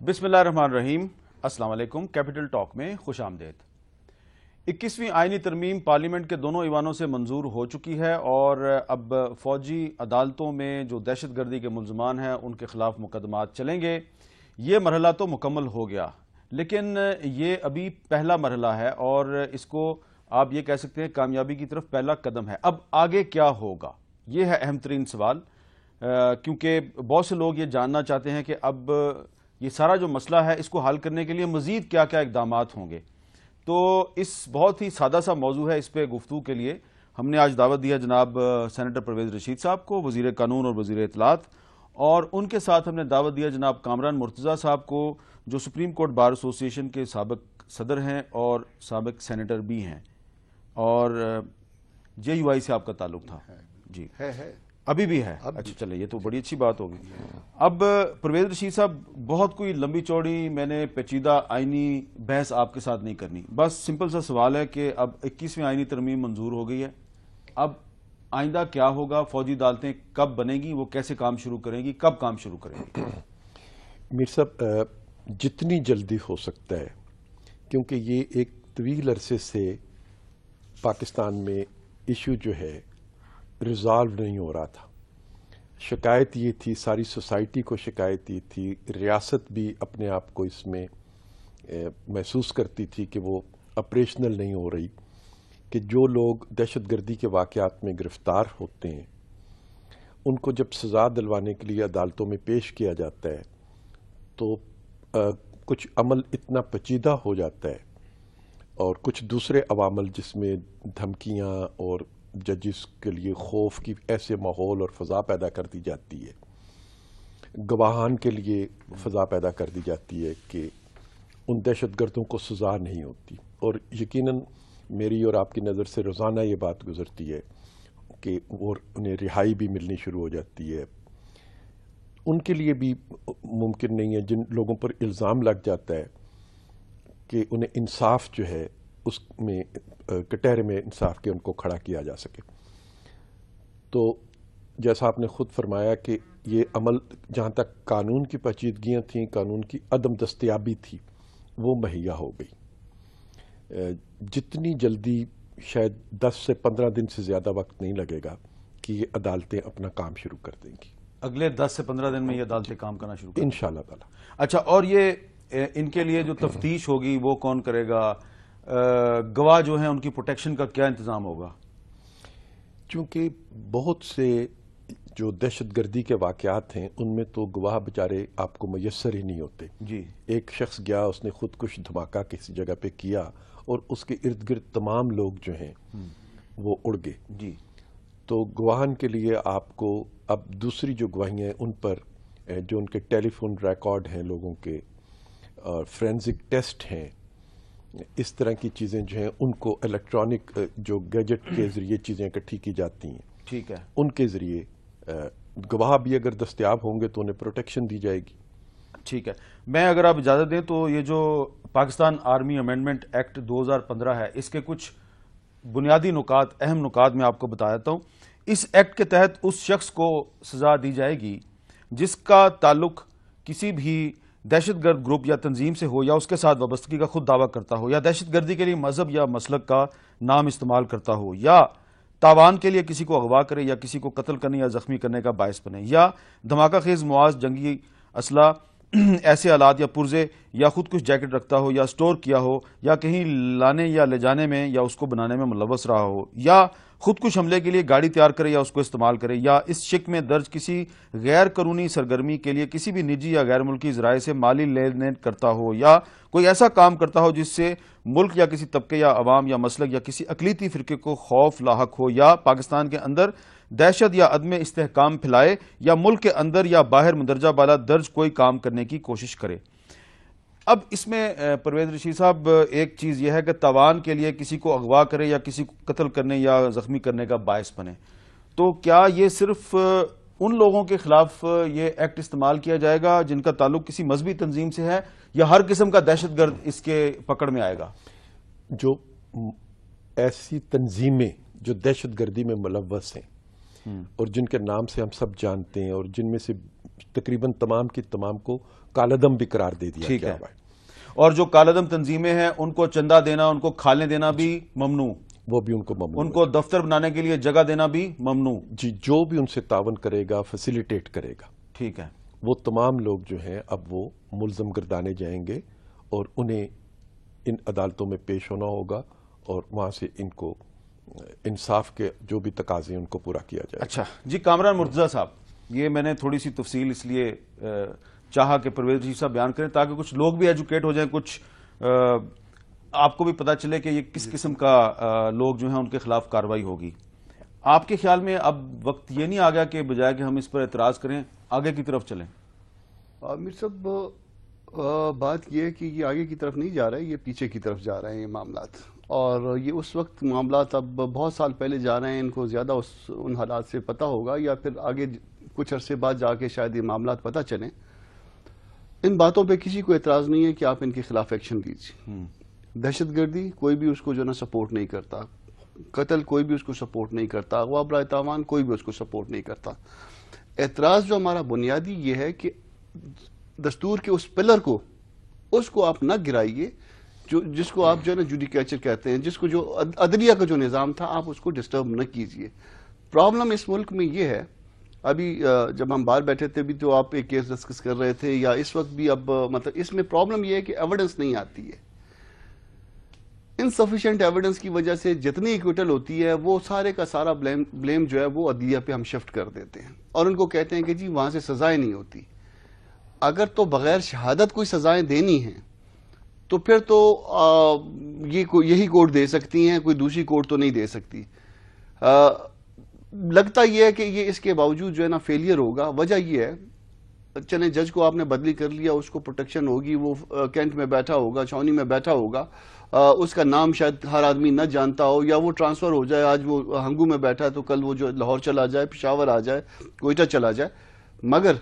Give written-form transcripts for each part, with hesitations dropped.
بسم اللہ الرحمن الرحیم۔ السلام علیکم۔ کیپٹل ٹاک میں خوش آمدید۔ 21ویں آئینی ترمیم پارلیمنٹ کے دونوں ایوانوں سے منظور ہو چکی ہے اور اب فوجی عدالتوں میں جو دہشت گردی کے ملزمان ہیں ان کے خلاف مقدمات چلیں گے۔ یہ مرحلہ تو مکمل ہو گیا، لیکن یہ ابھی پہلا مرحلہ ہے اور اس کو آپ یہ کہہ سکتے ہیں کامیابی کی طرف پہلا قدم ہے۔ اب آگے کیا ہوگا، یہ ہے اہم ترین سوال، کیونکہ بہت سے لوگ یہ جاننا چاہتے ہیں کہ اب یہ سارا جو مسئلہ ہے اس کو حل کرنے کے لیے مزید کیا کیا اقدامات ہوں گے۔ تو اس بہت ہی سادہ سا موضوع ہے، اس پہ گفتگو کے لیے ہم نے آج دعوت دیا جناب سینیٹر پرویز رشید صاحب کو، وزیر قانون اور وزیر اطلاعات، اور ان کے ساتھ ہم نے دعوت دیا جناب کامران مرتضیٰ صاحب کو جو سپریم کورٹ بار ایسوسی ایشن کے سابق صدر ہیں اور سابق سینیٹر بھی ہیں، اور جے یو آئی سے آپ کا تعلق تھا جی ہے ابھی بھی ہے؟ اچھا چلے، یہ تو بڑی اچھی بات ہوگی۔ اب پرویز رشید صاحب، بہت کوئی لمبی چوڑی میں نے پیچیدہ آئینی بحث آپ کے ساتھ نہیں کرنی، بس سمپل سا سوال ہے کہ اب 21ویں آئینی ترمیم منظور ہو گئی ہے، اب آئندہ کیا ہوگا؟ فوجی عدالتیں کب بنے گی، وہ کیسے کام شروع کریں گی، کب کام شروع کریں گی؟ میر صاحب، جتنی جلدی ہو سکتا ہے، کیونکہ یہ ایک طویل عرصے سے پاکستان میں ایشو جو ہے ریزالو نہیں ہو رہا تھا۔ شکایت یہ تھی، ساری سوسائٹی کو شکایت یہ تھی، ریاست بھی اپنے آپ کو اس میں محسوس کرتی تھی کہ وہ آپریشنل نہیں ہو رہی، کہ جو لوگ دہشت گردی کے واقعات میں گرفتار ہوتے ہیں ان کو جب سزا دلوانے کے لیے عدالتوں میں پیش کیا جاتا ہے تو کچھ عمل اتنا پیچیدہ ہو جاتا ہے اور کچھ دوسرے عوامل جس میں دھمکیاں اور ججز کے لیے خوف کی ایسے ماحول اور فضا پیدا کر دی جاتی ہے، گواہان کے لیے فضا پیدا کر دی جاتی ہے کہ ان دہشت گردوں کو سزا نہیں ہوتی، اور یقیناً میری اور آپ کی نظر سے روزانہ یہ بات گزرتی ہے کہ وہ انہیں رہائی بھی ملنی شروع ہو جاتی ہے۔ ان کے لیے بھی ممکن نہیں ہے جن لوگوں پر الزام لگ جاتا ہے کہ انہیں انصاف جو ہے اس میں کٹہرے میں انصاف کے ان کو کھڑا کیا جا سکے۔ تو جیسا آپ نے خود فرمایا کہ یہ عمل جہاں تک قانون کی پیچیدگیاں تھیں، قانون کی عدم دستیابی تھی، وہ مہیا ہو گئی۔ جتنی جلدی، شاید 10 سے 15 دن سے زیادہ وقت نہیں لگے گا کہ یہ عدالتیں اپنا کام شروع کر دیں گی۔ اگلے 10 سے 15 دن میں یہ عدالتیں کام کرنا شروع کریں گی انشاءاللہ تعالی۔ اچھا، اور یہ ان کے لیے جو تفتیش ہوگی وہ کون کرے گا؟ گواہ جو ہیں ان کی پروٹیکشن کا کیا انتظام ہوگا؟ چونکہ بہت سے جو دہشت گردی کے واقعات ہیں ان میں تو گواہ بیچارے آپ کو میسر ہی نہیں ہوتے۔ جی، ایک شخص گیا، اس نے خود کش دھماکہ کسی جگہ پہ کیا اور اس کے ارد گرد تمام لوگ جو ہیں وہ اڑ گئے۔ جی، تو گواہان کے لیے آپ کو اب دوسری جو گواہیاں ہیں ان پر جو ان کے ٹیلی فون ریکارڈ ہیں لوگوں کے، اور فرینزک ٹیسٹ ہیں، اس طرح کی چیزیں جو ہیں ان کو الیکٹرانک جو گیجٹ کے ذریعے چیزیں اکٹھی کی جاتی ہیں، ٹھیک ہے، ان کے ذریعے گواہ بھی اگر دستیاب ہوں گے تو انہیں پروٹیکشن دی جائے گی۔ ٹھیک ہے۔ میں اگر آپ اجازت دیں تو یہ جو پاکستان آرمی امینڈمنٹ ایکٹ 2015 ہے، اس کے کچھ بنیادی نکات، اہم نکات میں آپ کو بتا دیتا ہوں۔ اس ایکٹ کے تحت اس شخص کو سزا دی جائے گی جس کا تعلق کسی بھی دہشت گرد گروپ یا تنظیم سے ہو یا اس کے ساتھ وابستگی کا خود دعویٰ کرتا ہو، یا دہشت گردی کے لیے مذہب یا مسلک کا نام استعمال کرتا ہو، یا تاوان کے لیے کسی کو اغوا کرے یا کسی کو قتل کرنے یا زخمی کرنے کا باعث بنے، یا دھماکہ خیز مواد، جنگی اسلحہ، ایسے آلات یا پرزے، یا خود کش جیکٹ رکھتا ہو یا سٹور کیا ہو، یا کہیں لانے یا لے جانے میں یا اس کو بنانے میں ملوث رہا ہو، یا خود کش حملے کے لیے گاڑی تیار کرے یا اس کو استعمال کرے، یا اس شک میں درج کسی غیر قانونی سرگرمی کے لیے کسی بھی نجی یا غیر ملکی ذرائع سے مالی لین دین کرتا ہو، یا کوئی ایسا کام کرتا ہو جس سے ملک یا کسی طبقے یا عوام یا مسلک یا کسی اقلیتی فرقے کو خوف لاحق ہو، یا پاکستان کے اندر دہشت یا عدم استحکام پھیلائے، یا ملک کے اندر یا باہر مندرجہ بالا درج کوئی کام کرنے کی کوشش کرے۔ اب اس میں پرویز رشید صاحب ایک چیز یہ ہے کہ تاوان کے لیے کسی کو اغوا کرے یا کسی کو قتل کرنے یا زخمی کرنے کا باعث بنے، تو کیا یہ صرف ان لوگوں کے خلاف یہ ایکٹ استعمال کیا جائے گا جن کا تعلق کسی مذہبی تنظیم سے ہے، یا ہر قسم کا دہشت گرد اس کے پکڑ میں آئے گا؟ جو ایسی تنظیمیں جو دہشت گردی میں ملوث ہیں اور جن کے نام سے ہم سب جانتے ہیں اور جن میں سے تقریباً تمام کی تمام کو کالعدم بھی قرار دے دیا گیا ہوا ہے. اور جو کالعدم تنظیمیں ہیں ان کو چندہ دینا، ان کو کھالنے دینا بھی ممنوع، وہ بھی ان کو ممنوع، ان کو دفتر بنانے کے لیے جگہ دینا بھی ممنوع. جی، جو بھی ان سے تعاون کرے گا، فیسیلیٹیٹ کرے گا، ٹھیک ہے، وہ تمام لوگ جو ہیں اب وہ ملزم گردانے جائیں گے اور انہیں ان عدالتوں میں پیش ہونا ہوگا اور وہاں سے ان کو انصاف کے جو بھی تقاضے ان کو پورا کیا جائے. اچھا جی، کامران مرتضیٰ صاحب، یہ میں نے تھوڑی سی تفصیل اس لیے چاہا کہ پرویز رشید صاحب بیان کریں تاکہ کچھ لوگ بھی ایجوکیٹ ہو جائیں، کچھ آپ کو بھی پتا چلے کہ یہ کس قسم کا لوگ جو ہیں ان کے خلاف کارروائی ہوگی. آپ کے خیال میں اب وقت یہ نہیں آ گیا کہ بجائے کہ ہم اس پر اعتراض کریں آگے کی طرف چلیں؟ میر صاحب، بات یہ ہے کہ یہ آگے کی طرف نہیں جا رہا ہے، یہ پیچھے کی طرف جا رہے ہیں یہ معاملات، اور یہ اس وقت معاملات اب بہت سال پہلے جا رہے ہیں. ان کو زیادہ ان حالات سے پتہ ہوگا یا پھر آگے کچھ عرصے بعد جا کے شاید یہ معاملات پتہ چلیں. ان باتوں پہ کسی کو اعتراض نہیں ہے کہ آپ ان کے خلاف ایکشن لیجیے. دہشت گردی کوئی بھی اس کو جو نا سپورٹ نہیں کرتا، قتل کوئی بھی اس کو سپورٹ نہیں کرتا، اغوا برائے تاوان کوئی بھی اس کو سپورٹ نہیں کرتا. اعتراض جو ہمارا بنیادی یہ ہے کہ دستور کے اس پلر کو، اس کو آپ نہ گرائیے جس کو آپ جو ہے نا جوڈیکیچر کہتے ہیں، جس کو جو عدلیہ کا جو نظام تھا آپ اس کو ڈسٹرب نہ کیجیے. پرابلم اس ملک میں یہ ہے، ابھی جب ہم باہر بیٹھے تھے بھی تو آپ ایک کیس ڈسکس کر رہے تھے، یا اس وقت بھی، اب مطلب اس میں پرابلم یہ ہے کہ ایویڈنس نہیں آتی ہے. انسفیشینٹ ایویڈنس کی وجہ سے جتنی ایکویٹل ہوتی ہے وہ سارے کا سارا بلیم جو ہے وہ عدلیہ پہ ہم شفٹ کر دیتے ہیں اور ان کو کہتے ہیں کہ جی وہاں سے سزائیں نہیں ہوتی. اگر تو بغیر شہادت کوئی سزائیں دینی ہیں تو پھر تو یہی کورٹ دے سکتی ہیں، کوئی دوسری کورٹ تو نہیں دے سکتی. لگتا یہ ہے کہ یہ اس کے باوجود جو ہے نا فیلئر ہوگا. وجہ یہ ہے، چلیں جج کو آپ نے بدلی کر لیا، اس کو پروٹیکشن ہوگی، وہ کینٹ میں بیٹھا ہوگا، چھاونی میں بیٹھا ہوگا، اس کا نام شاید ہر آدمی نہ جانتا ہو، یا وہ ٹرانسفر ہو جائے، آج وہ ہنگو میں بیٹھا ہے تو کل وہ جو لاہور چلا جائے، پشاور آ جائے، کوئٹہ چلا جائے. مگر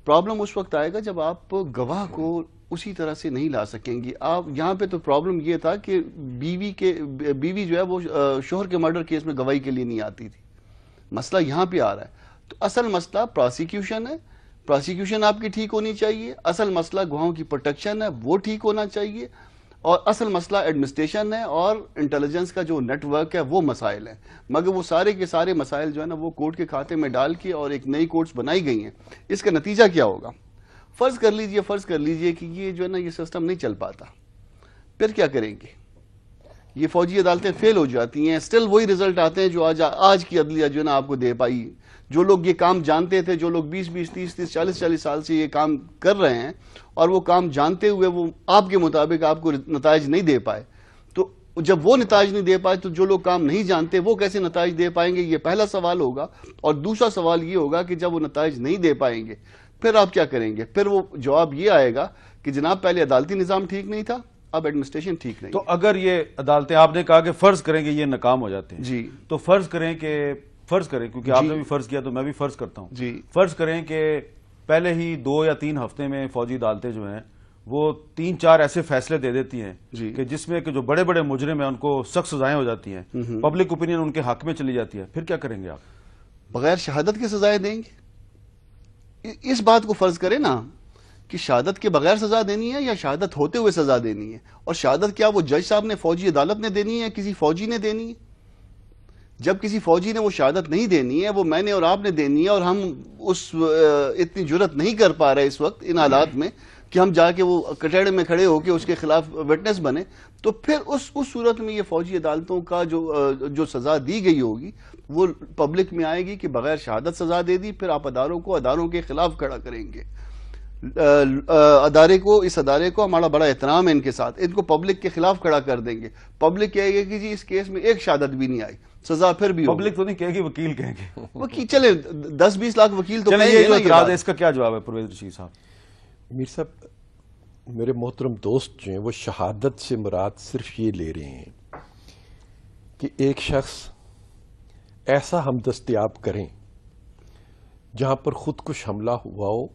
پرابلم اس وقت آئے گا جب آپ گواہ کو اسی طرح سے نہیں لا سکیں گے. آپ یہاں پہ تو پرابلم یہ تھا کہ بیوی جو ہے وہ شوہر کے مرڈر کیس میں گواہی کے لیے نہیں آتی تھی. مسئلہ یہاں پہ آ رہا ہے. تو اصل مسئلہ پراسیکیوشن ہے، پراسیکیوشن آپ کی ٹھیک ہونی چاہیے. اصل مسئلہ گواہوں کی پروٹیکشن ہے، وہ ٹھیک ہونا چاہیے. اور اصل مسئلہ ایڈمنسٹریشن ہے اور انٹیلیجنس کا جو نیٹ ورک ہے وہ مسائل ہیں. مگر وہ سارے کے سارے مسائل جو ہے نا وہ کورٹ کے کھاتے میں ڈال کے اور ایک نئی کورٹس بنائی گئی ہیں. اس کا نتیجہ کیا ہوگا؟ فرض کر لیجئے کہ یہ جو ہے نا یہ سسٹم نہیں چل پاتا، پھر کیا کریں گے؟ یہ فوجی عدالتیں فیل ہو جاتی ہیں، سٹل وہی رزلٹ آتے ہیں جو آج کی عدلیہ جو ہے نا آپ کو دے پائی. جو لوگ یہ کام جانتے تھے، جو لوگ 20 30 40 سال سے یہ کام کر رہے ہیں اور وہ کام جانتے ہوئے وہ آپ کے مطابق آپ کو نتائج نہیں دے پائے، تو جب وہ نتائج نہیں دے پائے تو جو لوگ کام نہیں جانتے وہ کیسے نتائج دے پائیں گے؟ یہ پہلا سوال ہوگا. اور دوسرا سوال یہ ہوگا کہ جب وہ نتائج نہیں دے پائیں گے پھر آپ کیا کریں گے؟ پھر وہ جواب یہ آئے گا کہ جناب پہلے عدالتی نظام ٹھیک نہیں تھا، اب ایڈمنسٹریشن ٹھیک نہیں. تو اگر یہ عدالتیں، آپ نے کہا کہ فرض کریں کہ یہ ناکام ہو جاتے ہیں، جی، تو فرض کریں کیونکہ آپ نے بھی فرض کیا تو میں بھی فرض کرتا ہوں، جی، فرض کریں کہ پہلے ہی 2 یا 3 ہفتے میں فوجی عدالتیں جو ہیں وہ 3-4 ایسے فیصلے دے دیتی ہیں کہ جس میں کہ جو بڑے بڑے مجرم ہیں ان کو سخت سزائیں ہو جاتی ہیں، پبلک اوپینین ان کے حق میں چلی جاتی ہے، پھر کیا کریں گے آپ؟ بغیر شہادت کے سزائیں دیں گے؟ اس بات کو فرض کریں نا کہ شہادت کے بغیر سزا دینی ہے یا شہادت ہوتے ہوئے سزا دینی ہے. اور شہادت کیا وہ جج صاحب نے، فوجی عدالت نے دینی ہے، کسی فوجی نے دینی ہے؟ جب کسی فوجی نے وہ شہادت نہیں دینی ہے، وہ میں نے اور آپ نے دینی ہے، اور ہم اتنی جرت نہیں کر پا رہے اس وقت ان حالات میں کہ ہم جا کے وہ کٹہرے میں کھڑے ہو کے اس کے خلاف وٹنس بنے، تو پھر اس صورت میں یہ فوجی عدالتوں کا جو سزا دی گئی ہوگی وہ پبلک میں آئے گی کہ بغیر شہادت سزا دے دی. پھر آپ اداروں کے خلاف کھڑا کریں گے. اس ادارے کو ہمارا بڑا احترام ہے ان کے ساتھ، ان کو پبلک کے خلاف کھڑا کر دیں گے. پبلک کہے گی کہ جی اس کیس میں ایک شہادت بھی نہیں آئی، سزا پھر بھی. پبلک تو نہیں کہے گی، وکیل کہیں گے. وکیل چلے 10-20 لاکھ وکیل تو یہ جو اعتراض ہے اس کا کیا جواب ہے پرویز رشید صاحب؟ میر صاحب، میرے محترم دوست جو ہیں وہ شہادت سے مراد صرف یہ لے رہے ہیں کہ ایک شخص ایسا ہم دستیاب کریں جہاں پر خودکش حملہ ہوا ہو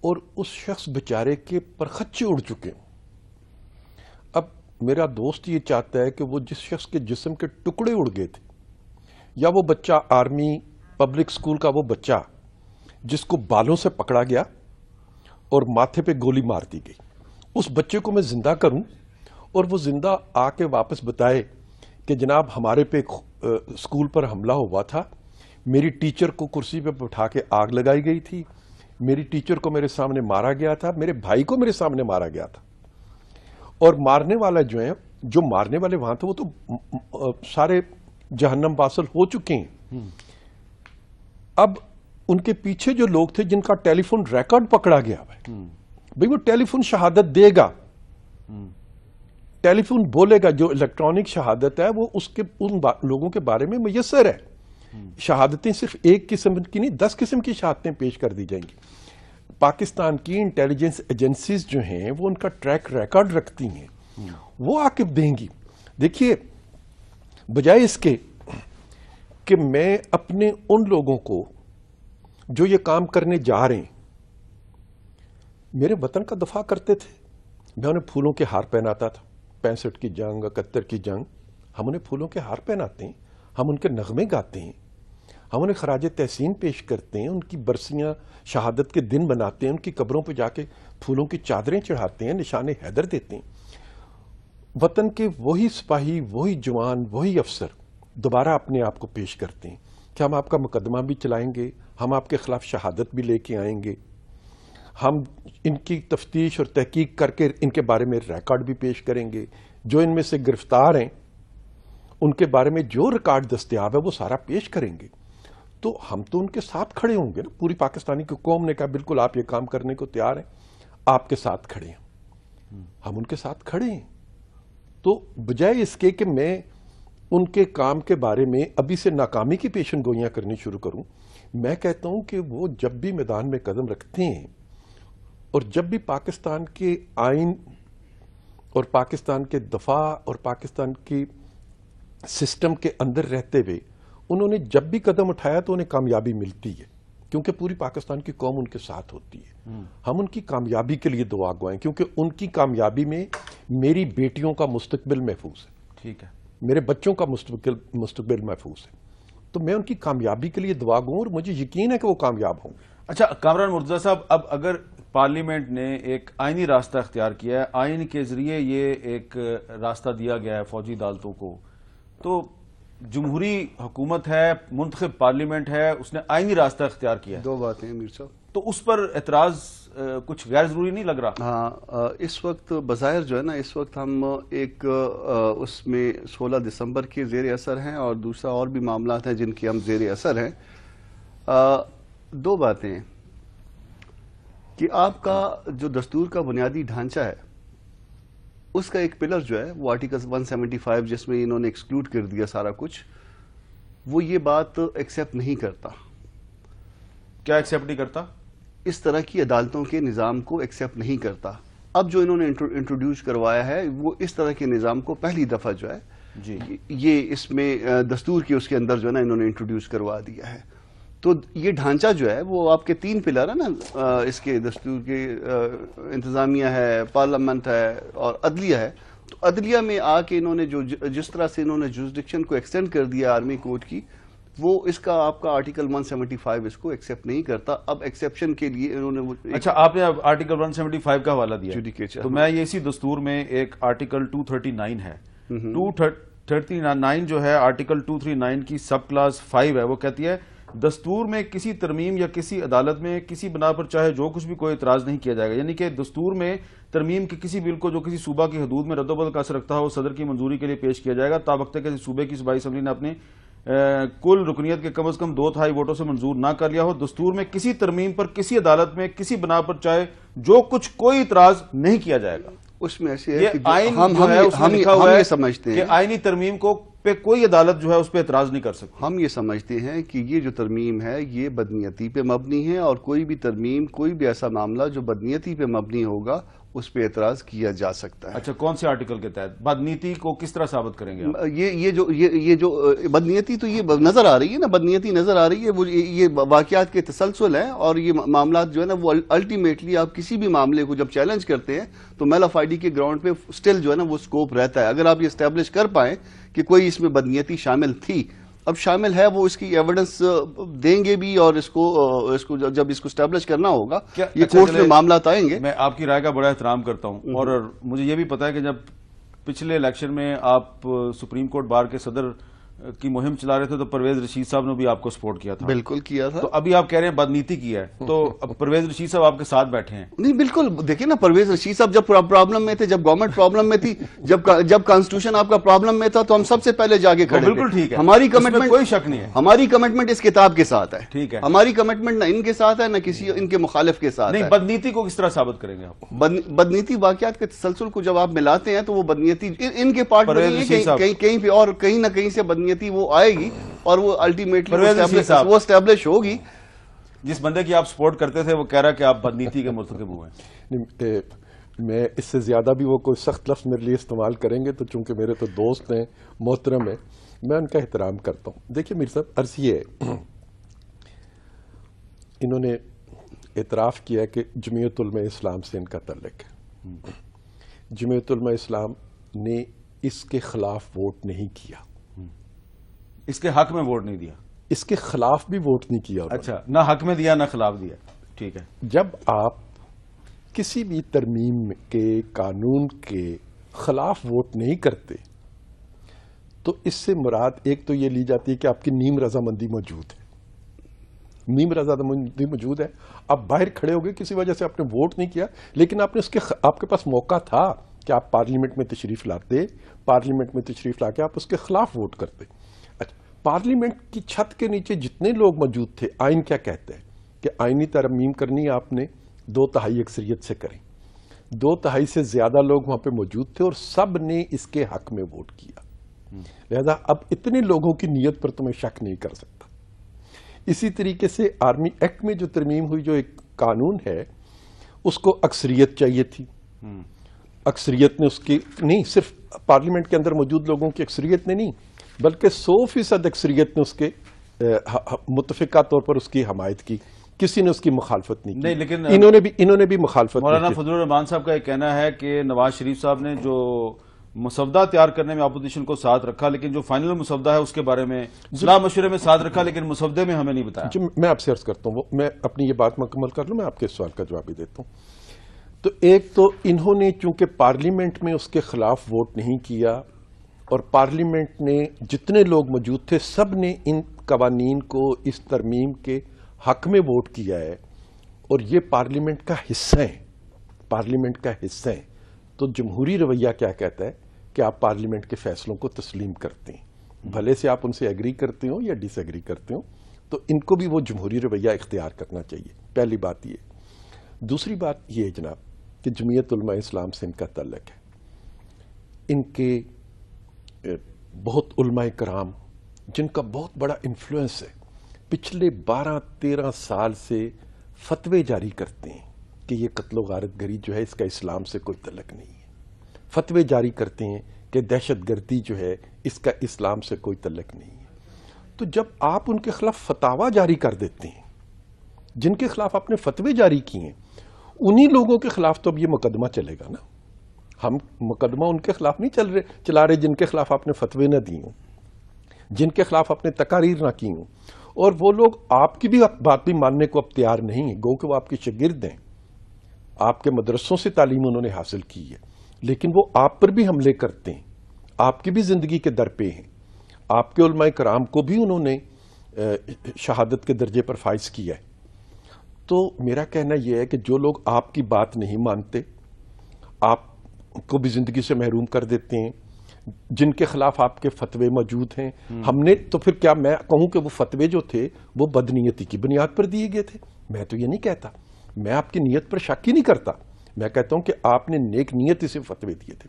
اور اس شخص بیچارے کے پرخچے اڑ چکے ہوں. اب میرا دوست یہ چاہتا ہے کہ وہ جس شخص کے جسم کے ٹکڑے اڑ گئے تھے، یا وہ بچہ آرمی پبلک سکول کا وہ بچہ جس کو بالوں سے پکڑا گیا اور ماتھے پہ گولی مار دی گئی. اس بچے کو میں زندہ کروں اور وہ زندہ آ کے واپس بتائے کہ جناب ہمارے پہ اسکول پر حملہ ہوا تھا, میری ٹیچر کو کرسی پہ بٹھا کے آگ لگائی گئی تھی, میری ٹیچر کو میرے سامنے مارا گیا تھا, میرے بھائی کو میرے سامنے مارا گیا تھا, اور مارنے والا جو مارنے والے وہاں تھے وہ تو سارے جہنم واصل ہو چکے ہیں. اب ان کے پیچھے جو لوگ تھے جن کا ٹیلی فون ریکارڈ پکڑا گیا ہے, بھئی وہ ٹیلی فون شہادت دے گا, ٹیلی فون بولے گا, جو الیکٹرانک شہادت ہے وہ اس کے ان لوگوں کے بارے میں میسر ہے. شہادتیں صرف ایک قسم کی نہیں 10 قسم کی شہادتیں پیش کر دی جائیں گی. پاکستان کی انٹیلیجنس ایجنسیز جو ہیں وہ ان کا ٹریک ریکارڈ رکھتی ہیں, وہ عاقب دیں گی. دیکھیے بجائے اس کے کہ میں اپنے ان لوگوں کو جو یہ کام کرنے جا رہے ہیں میرے وطن کا دفاع کرتے تھے, میں انہیں پھولوں کے ہار پہناتا تھا. 65 کی جنگ 71 کی جنگ ہم انہیں پھولوں کے ہار پہناتے ہیں, ہم ان کے نغمے گاتے ہیں, ہم انہیں خراج تحسین پیش کرتے ہیں, ان کی برسیاں شہادت کے دن بناتے ہیں, ان کی قبروں پہ جا کے پھولوں کی چادریں چڑھاتے ہیں, نشان حیدر دیتے ہیں. وطن کے وہی سپاہی, وہی جوان, وہی افسر دوبارہ اپنے آپ کو پیش کرتے ہیں کہ ہم آپ کا مقدمہ بھی چلائیں گے, ہم آپ کے خلاف شہادت بھی لے کے آئیں گے, ہم ان کی تفتیش اور تحقیق کر کے ان کے بارے میں ریکارڈ بھی پیش کریں گے, جو ان میں سے گرفتار ہیں ان کے بارے میں جو ریکارڈ دستیاب ہے وہ سارا پیش کریں گے. تو ہم تو ان کے ساتھ کھڑے ہوں گے نا. پوری پاکستانی کی قوم نے کہا بالکل آپ یہ کام کرنے کو تیار ہیں, آپ کے ساتھ کھڑے ہیں, ہم ان کے ساتھ کھڑے ہیں. تو بجائے اس کے کہ میں ان کے کام کے بارے میں ابھی سے ناکامی کی پیشن گوئیاں کرنی شروع کروں, میں کہتا ہوں کہ وہ جب بھی میدان میں قدم رکھتے ہیں اور جب بھی پاکستان کے آئین اور پاکستان کے دفاع اور پاکستان کی سسٹم کے اندر رہتے ہوئے انہوں نے جب بھی قدم اٹھایا تو انہیں کامیابی ملتی ہے, کیونکہ پوری پاکستان کی قوم ان کے ساتھ ہوتی ہے. ہم ان کی کامیابی کے لیے دعا گوائیں, کیونکہ ان کی کامیابی میں میری بیٹیوں کا مستقبل محفوظ ہے, ٹھیک ہے, میرے بچوں کا مستقبل محفوظ ہے. تو میں ان کی کامیابی کے لیے دعا گوں اور مجھے یقین ہے کہ وہ کامیاب ہوں گے. اچھا کامران مرتضیٰ صاحب, اب اگر پارلیمنٹ نے ایک آئینی راستہ اختیار کیا ہے, آئین کے ذریعے یہ ایک راستہ دیا گیا ہے فوجی عدالتوں کو, تو جمہوری حکومت ہے, منتخب پارلیمنٹ ہے, اس نے آئینی راستہ اختیار کیا ہے. دو باتیں میر صاحب, تو اس پر اعتراض کچھ غیر ضروری نہیں لگ رہا؟ ہاں, اس وقت بظاہر جو ہے نا, اس وقت ہم ایک اس میں 16 دسمبر کے زیر اثر ہیں اور دوسرا اور بھی معاملات ہیں جن کے ہم زیر اثر ہیں. دو باتیں ہیں کہ آپ کا جو دستور کا بنیادی ڈھانچہ ہے اس کا ایک پلر جو ہے وہ آرٹیکل 175 جس میں انہوں نے ایکسکلوڈ کر دیا سارا کچھ, وہ یہ بات ایکسیپٹ نہیں کرتا. کیا ایکسیپٹ نہیں کرتا؟ اس طرح کی عدالتوں کے نظام کو ایکسیپٹ نہیں کرتا. اب جو انہوں نے انٹروڈیوس کروایا ہے وہ اس طرح کے نظام کو پہلی دفعہ جو ہے جی یہ اس میں دستور کے اس کے اندر جو ہے نا انہوں نے انٹروڈیوس کروا دیا ہے. تو یہ ڈھانچہ جو ہے وہ آپ کے 3 پلر ہے نا اس کے دستور کے, انتظامیہ ہے, پارلیمنٹ ہے اور عدلیہ ہے. تو عدلیہ میں آ کے انہوں نے جس طرح سے انہوں نے جورسڈکشن کو ایکسٹینڈ کر دیا آرمی کورٹ کی, وہ اس کا آپ کا آرٹیکل 175 اس کو ایکسیپٹ نہیں کرتا. اب ایکسیپشن کے لیے انہوں نے اچھا آپ نے اب آرٹیکل 175 کا حوالہ دیا, تو میں یہ اسی دستور میں ایک آرٹیکل 239 ہے, 239 جو ہے آرٹیکل 239 کی سب کلاس 5 ہے, وہ کہتی ہے دستور میں کسی ترمیم یا کسی عدالت میں کسی بنا پر چاہے جو کچھ بھی کوئی اعتراض نہیں کیا جائے گا. یعنی کہ دستور میں ترمیم کے کسی بل کو جو کسی صوبہ کی حدود میں رد و بدل کا اثر رکھتا ہو صدر کی منظوری کے لیے پیش کیا جائے گا تابقتے کہ صوبے کی صوبائی اسمبلی نے اپنی کل رکنیت کے کم از کم 2/3 ووٹوں سے منظور نہ کر لیا ہو. دستور میں کسی ترمیم پر کسی عدالت میں کسی بنا پر چاہے جو کچھ کوئی اعتراض نہیں کیا جائے گا. اس میں ایسی ہے کہ ہم یہ سمجھتے ہیں کہ آئینی ترمیم کو پہ کوئی عدالت جو ہے اس پہ اعتراض نہیں کر سکتی. ہم یہ سمجھتے ہیں کہ یہ جو ترمیم ہے یہ بدنیتی پہ مبنی ہے, اور کوئی بھی ترمیم, کوئی بھی ایسا معاملہ جو بدنیتی پہ مبنی ہوگا اس پہ اعتراض کیا جا سکتا ہے. اچھا کون سے آرٹیکل کے تحت بدنیتی کو کس طرح ثابت کریں گے؟ یہ جو بدنیتی تو یہ نظر آ رہی ہے نا, بدنیتی نظر آ رہی ہے, وہ یہ واقعات کے تسلسل ہیں, اور یہ معاملات جو ہے نا وہ الٹیمیٹلی آپ کسی بھی معاملے کو جب چیلنج کرتے ہیں تو میل آف آئی ڈی کے گراؤنڈ پہ سٹل جو ہے نا وہ سکوپ رہتا ہے. اگر آپ یہ اسٹیبلش کر پائیں کہ کوئی اس میں بدنیتی شامل تھی اب شامل ہے، وہ اس کی ایویڈنس دیں گے بھی، اور اس کو جب اس کو اسٹیبلش کرنا ہوگا یہ کورٹ میں معاملات آئیں گے. میں آپ کی رائے کا بڑا احترام کرتا ہوں، اور مجھے یہ بھی پتا ہے کہ جب پچھلے الیکشن میں آپ سپریم کورٹ بار کے صدر کی مہم چلا رہے تھے تو پرویز رشید صاحب نے بھی آپ کو سپورٹ کیا تھا. بالکل کیا تھا. تو ابھی آپ کہہ رہے ہیں بدنیتی کی ہے، تو اب پرویز رشید صاحب آپ کے ساتھ بیٹھے ہیں. نہیں بالکل، دیکھیں نا پرویز رشید صاحب جب پرابلم میں تھے، جب گورنمنٹ پرابلم میں تھی، جب کانسٹیٹیوشن آپ کا پرابلم میں تھا، تو ہم سب سے پہلے جا کے کھڑے تھے. بالکل ٹھیک ہے، ہماری کمٹمنٹ کوئی شک نہیں ہے، ہماری کمٹمنٹ اس کتاب کے ساتھ ہے. ٹھیک ہے، ہماری کمٹمنٹ نہ ان کے ساتھ ہے نہ کسی ان کے مخالف کے ساتھ ہے. نہیں، بدنیتی کو کس طرح ثابت کریں گے آپ؟ بدنیتی واقعات کے تسلسل کو جب آپ ملاتے ہیں تو وہ بدنیتی ان کے پارٹ میں نہیں ہے، کہیں پہ اور کہیں نہ کہیں سے بدنیتی وہ آئے گی، اور وہ الٹیمیٹلی وہ اسٹیبلش ہوگی. جس بندے کی آپ سپورٹ کرتے تھے وہ کہہ رہا کہ آپ بدنیتی کے مرتکب ہوئے ہیں. میں اس سے زیادہ بھی وہ کوئی سخت لفظ میرے لیے استعمال کریں گے تو چونکہ میرے تو دوست ہیں، محترم ہیں، میں ان کا احترام کرتا ہوں. دیکھیے میر صاحب، عرض یہ ہے، انہوں نے اعتراف کیا کہ جمعیت علماء اسلام سے ان کا تعلق ہے. جمعیت علماء اسلام نے اس کے خلاف ووٹ نہیں کیا، اس کے حق میں ووٹ نہیں دیا، اس کے خلاف بھی ووٹ نہیں کیا. اچھا، نہ حق میں دیا نہ خلاف دیا. ٹھیک ہے. جب آپ کسی بھی ترمیم کے قانون کے خلاف ووٹ نہیں کرتے تو اس سے مراد ایک تو یہ لی جاتی ہے کہ آپ کی نیم رضامندی موجود ہے. نیم رضامندی موجود ہے، آپ باہر کھڑے ہو گئے، کسی وجہ سے آپ نے ووٹ نہیں کیا، لیکن آپ کے پاس موقع تھا کہ آپ پارلیمنٹ میں تشریف لاتے، پارلیمنٹ میں تشریف لا کے آپ اس کے خلاف ووٹ کرتے. پارلیمنٹ کی چھت کے نیچے جتنے لوگ موجود تھے، آئین کیا کہتے ہیں کہ آئینی ترمیم کرنی آپ نے 2/3 اکثریت سے کریں. 2/3 سے زیادہ لوگ وہاں پہ موجود تھے اور سب نے اس کے حق میں ووٹ کیا. لہذا اب اتنے لوگوں کی نیت پر تو میں شک نہیں کر سکتا. اسی طریقے سے آرمی ایکٹ میں جو ترمیم ہوئی، جو ایک قانون ہے، اس کو اکثریت چاہیے تھی. اکثریت نے اس کی نہیں، صرف پارلیمنٹ کے اندر موجود لوگوں کی اکثریت نے نہیں، بلکہ 100% اکثریت نے اس کے متفقہ طور پر اس کی حمایت کی. کسی نے اس کی مخالفت نہیں کی. لیکن انہوں نے بھی مخالفت نہیں کی. مولانا فضل الرحمان صاحب کا یہ کہنا ہے کہ نواز شریف صاحب نے جو مسودہ تیار کرنے میں اپوزیشن کو ساتھ رکھا، لیکن جو فائنل مسودہ ہے اس کے بارے میں صلاح مشورے میں ساتھ رکھا، لیکن مسودے میں ہمیں نہیں بتایا. میں آپ سے عرض کرتا ہوں، میں اپنی یہ بات مکمل کر لوں، میں آپ کے سوال کا جواب بھی دیتا ہوں. تو ایک تو انہوں نے چونکہ پارلیمنٹ میں اس کے خلاف ووٹ نہیں کیا، اور پارلیمنٹ نے جتنے لوگ موجود تھے سب نے ان قوانین کو اس ترمیم کے حق میں ووٹ کیا ہے، اور یہ پارلیمنٹ کا حصہ ہیں، پارلیمنٹ کا حصہ ہیں. تو جمہوری رویہ کیا کہتا ہے کہ آپ پارلیمنٹ کے فیصلوں کو تسلیم کرتے ہیں، بھلے سے آپ ان سے ایگری کرتے ہوں یا ڈس ایگری کرتے ہوں، تو ان کو بھی وہ جمہوری رویہ اختیار کرنا چاہیے. پہلی بات یہ. دوسری بات یہ ہے جناب کہ جمعیت علماء اسلام سے ان کا تعلق ہے. ان کے بہت علماء کرام جن کا بہت بڑا انفلوئنس ہے، پچھلے 12-13 سال سے فتوے جاری کرتے ہیں کہ یہ قتل و غارت گری جو ہے اس کا اسلام سے کوئی تعلق نہیں ہے. فتوے جاری کرتے ہیں کہ دہشت گردی جو ہے اس کا اسلام سے کوئی تعلق نہیں ہے. تو جب آپ ان کے خلاف فتاوا جاری کر دیتے ہیں، جن کے خلاف آپ نے فتوے جاری کیے ہیں، انہی لوگوں کے خلاف تو اب یہ مقدمہ چلے گا نا. ہم مقدمہ ان کے خلاف نہیں چلا رہے جن کے خلاف آپ نے فتوے نہ دی ہوں، جن کے خلاف آپ نے تقاریر نہ کی ہوں. اور وہ لوگ آپ کی بھی بات بھی ماننے کو اب تیار نہیں ہیں، گو کہ وہ آپ کے شاگرد ہیں، آپ کے مدرسوں سے تعلیم انہوں نے حاصل کی ہے، لیکن وہ آپ پر بھی حملے کرتے ہیں، آپ کی بھی زندگی کے در پہ ہیں. آپ کے علماء کرام کو بھی انہوں نے شہادت کے درجے پر فائز کیا ہے. تو میرا کہنا یہ ہے کہ جو لوگ آپ کی بات نہیں مانتے، آپ کو بھی زندگی سے محروم کر دیتے ہیں، جن کے خلاف آپ کے فتوے موجود ہیں، ہم نے تو پھر کیا میں کہوں کہ وہ فتوے جو تھے وہ بدنیتی کی بنیاد پر دیے گئے تھے؟ میں تو یہ نہیں کہتا، میں آپ کی نیت پر شک ہی نہیں کرتا. میں کہتا ہوں کہ آپ نے نیک نیتی سے فتوے دیے تھے.